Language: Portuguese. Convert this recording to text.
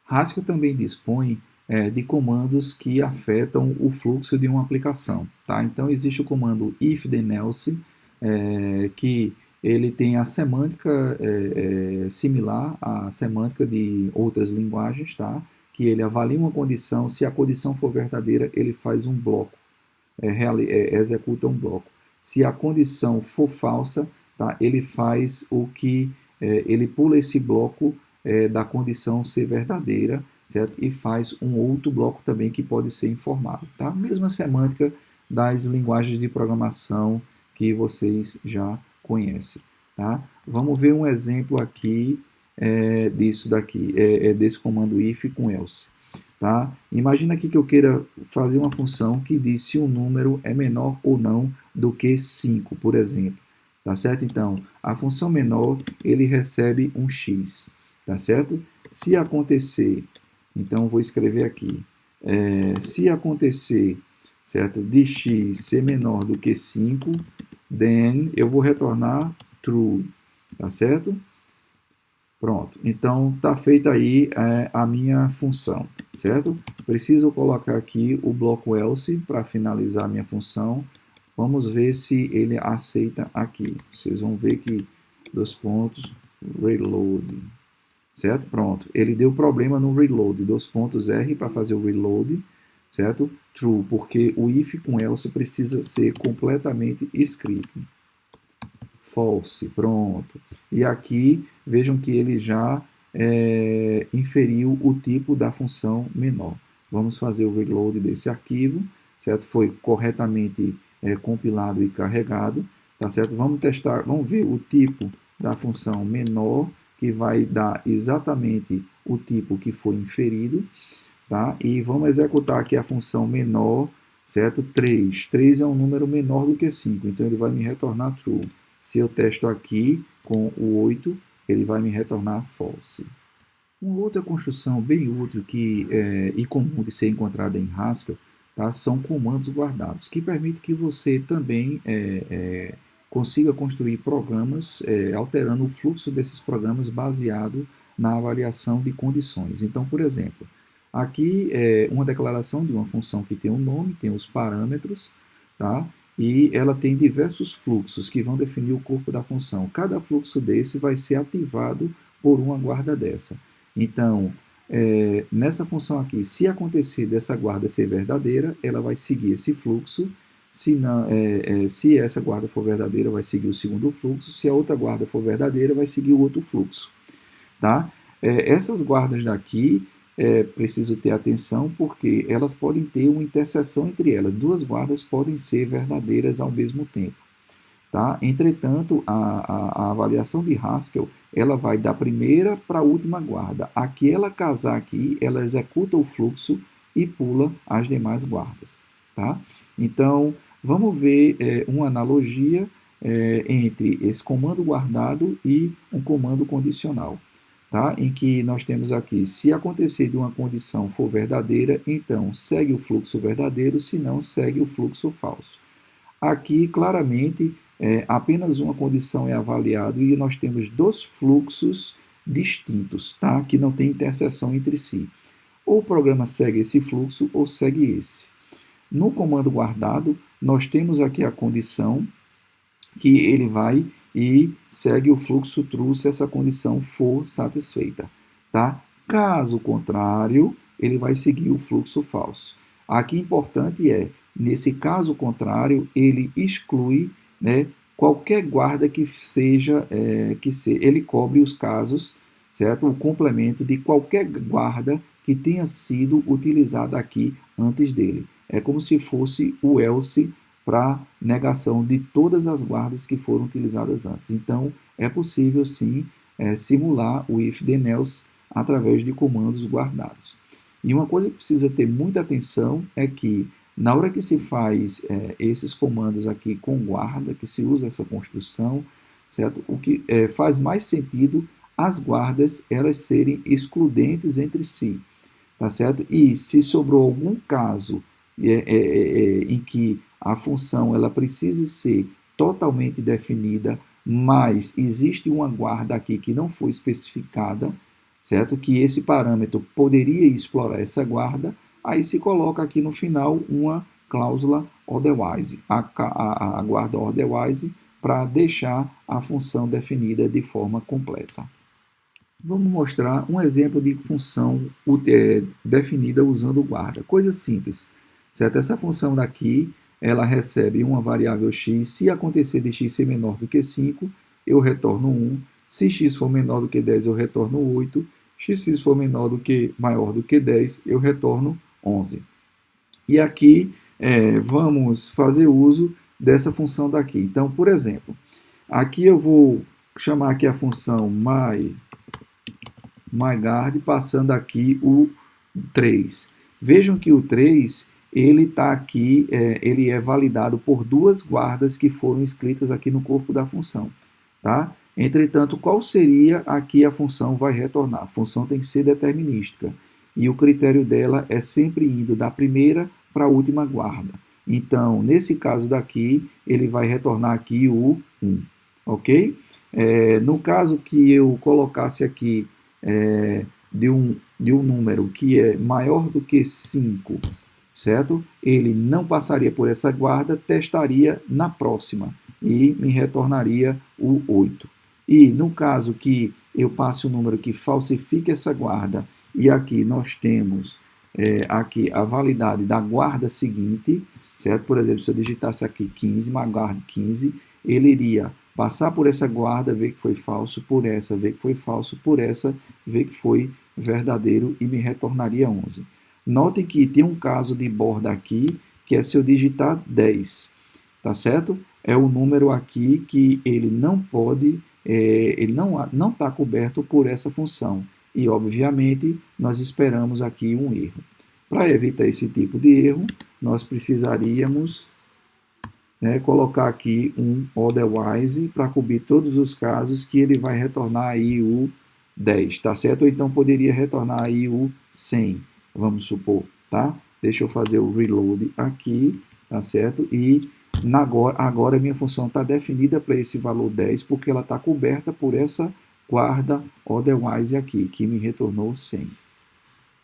Haskell também dispõe de comandos que afetam o fluxo de uma aplicação. Tá? Então, existe o comando if then else, que ele tem a semântica similar à semântica de outras linguagens, tá? Que ele avalia uma condição, se a condição for verdadeira, ele faz um bloco, executa um bloco. Se a condição for falsa, tá? Ele faz o que, ele pula esse bloco da condição ser verdadeira, certo? E faz um outro bloco também que pode ser informado, tá? Mesma semântica das linguagens de programação que vocês já conhecem, tá? Vamos ver um exemplo aqui disso daqui, desse comando if com else. Tá? Imagina aqui que eu queira fazer uma função que diz se um número é menor ou não do que 5, por exemplo. Tá certo? Então, a função menor, ele recebe um x. Tá certo? Se acontecer, então vou escrever aqui, se acontecer, certo, de x ser menor do que 5, then eu vou retornar true. Tá certo? Pronto, então está feita aí a minha função, certo? Preciso colocar aqui o bloco else para finalizar a minha função. Vamos ver se ele aceita aqui. Vocês vão ver que, dois pontos, reload, certo? Pronto, ele deu problema no reload, dois pontos R para fazer o reload, certo? True, porque o if com else precisa ser completamente escrito. False, pronto. E aqui, vejam que ele já inferiu o tipo da função menor. Vamos fazer o reload desse arquivo, certo? Foi corretamente compilado e carregado, tá certo? Vamos testar, vamos ver o tipo da função menor, que vai dar exatamente o tipo que foi inferido, tá? E vamos executar aqui a função menor, certo? 3. 3 é um número menor do que 5, então ele vai me retornar true. Se eu testo aqui com o 8, ele vai me retornar false. Uma outra construção bem útil e comum de ser encontrada em Haskell, tá, são comandos guardados, que permitem que você também consiga construir programas alterando o fluxo desses programas baseado na avaliação de condições. Então, por exemplo, aqui é uma declaração de uma função que tem um nome, tem os parâmetros, tá? E ela tem diversos fluxos que vão definir o corpo da função. Cada fluxo desse vai ser ativado por uma guarda dessa. Então, nessa função aqui, se acontecer dessa guarda ser verdadeira, ela vai seguir esse fluxo. Se, não, se essa guarda for verdadeira, vai seguir o segundo fluxo. Se a outra guarda for verdadeira, vai seguir o outro fluxo. Tá? Essas guardas daqui, preciso ter atenção porque elas podem ter uma interseção entre elas. Duas guardas podem ser verdadeiras ao mesmo tempo. Tá? Entretanto, a avaliação de Haskell, ela vai da primeira para a última guarda. Aqui ela casar aqui, ela executa o fluxo e pula as demais guardas. Tá? Então, vamos ver uma analogia entre esse comando guardado e um comando condicional. Tá? Em que nós temos aqui, se acontecer de uma condição for verdadeira, então segue o fluxo verdadeiro, se não, segue o fluxo falso. Aqui, claramente, apenas uma condição é avaliada e nós temos dois fluxos distintos, tá? Que não tem interseção entre si. Ou o programa segue esse fluxo ou segue esse. No comando guardado, nós temos aqui a condição que ele vai e segue o fluxo true se essa condição for satisfeita. Tá? Caso contrário, ele vai seguir o fluxo falso. Aqui importante nesse caso contrário, ele exclui, né, qualquer guarda que seja, ele cobre os casos, certo? O complemento de qualquer guarda que tenha sido utilizada aqui antes dele. É como se fosse o else para negação de todas as guardas que foram utilizadas antes. Então, é possível sim simular o if then else através de comandos guardados. E uma coisa que precisa ter muita atenção é que na hora que se faz esses comandos aqui com guarda, que se usa essa construção, certo? O que faz mais sentido as guardas elas serem excludentes entre si, tá certo? E se sobrou algum caso em que a função ela precisa ser totalmente definida, mas existe uma guarda aqui que não foi especificada, certo? Que esse parâmetro poderia explorar essa guarda, aí se coloca aqui no final uma cláusula otherwise, a guarda otherwise, para deixar a função definida de forma completa. Vamos mostrar um exemplo de função definida usando guarda. Coisa simples, certo? Essa função daqui, ela recebe uma variável x. Se acontecer de x ser menor do que 5, eu retorno 1. Se x for menor do que 10, eu retorno 8. Se for maior do que 10, eu retorno 11. E aqui vamos fazer uso dessa função daqui. Então, por exemplo, aqui eu vou chamar aqui a função myGuard, passando aqui o 3. Vejam que o 3, ele está aqui, ele é validado por duas guardas que foram escritas aqui no corpo da função. Tá? Entretanto, qual seria aqui a função vai retornar? A função tem que ser determinística. E o critério dela é sempre indo da primeira para a última guarda. Então, nesse caso daqui, ele vai retornar aqui o 1. Ok? No caso que eu colocasse aqui de um número que é maior do que 5, certo? Ele não passaria por essa guarda, testaria na próxima e me retornaria o 8. E no caso que eu passe um número que falsifique essa guarda, e aqui nós temos aqui a validade da guarda seguinte, certo? Por exemplo, se eu digitasse aqui 15, myGuard 15, ele iria passar por essa guarda, ver que foi falso, por essa, ver que foi falso, por essa, ver que foi verdadeiro e me retornaria 11. Notem que tem um caso de borda aqui, que é se eu digitar 10, tá certo? É o número aqui que ele não pode, ele não está coberto por essa função. E, obviamente, nós esperamos aqui um erro. Para evitar esse tipo de erro, nós precisaríamos colocar aqui um otherwise para cobrir todos os casos que ele vai retornar aí o 10, tá certo? Ou então poderia retornar aí o 100, vamos supor, tá? Deixa eu fazer o reload aqui, tá certo? E agora a minha função está definida para esse valor 10, porque ela está coberta por essa guarda otherwise aqui, que me retornou 100.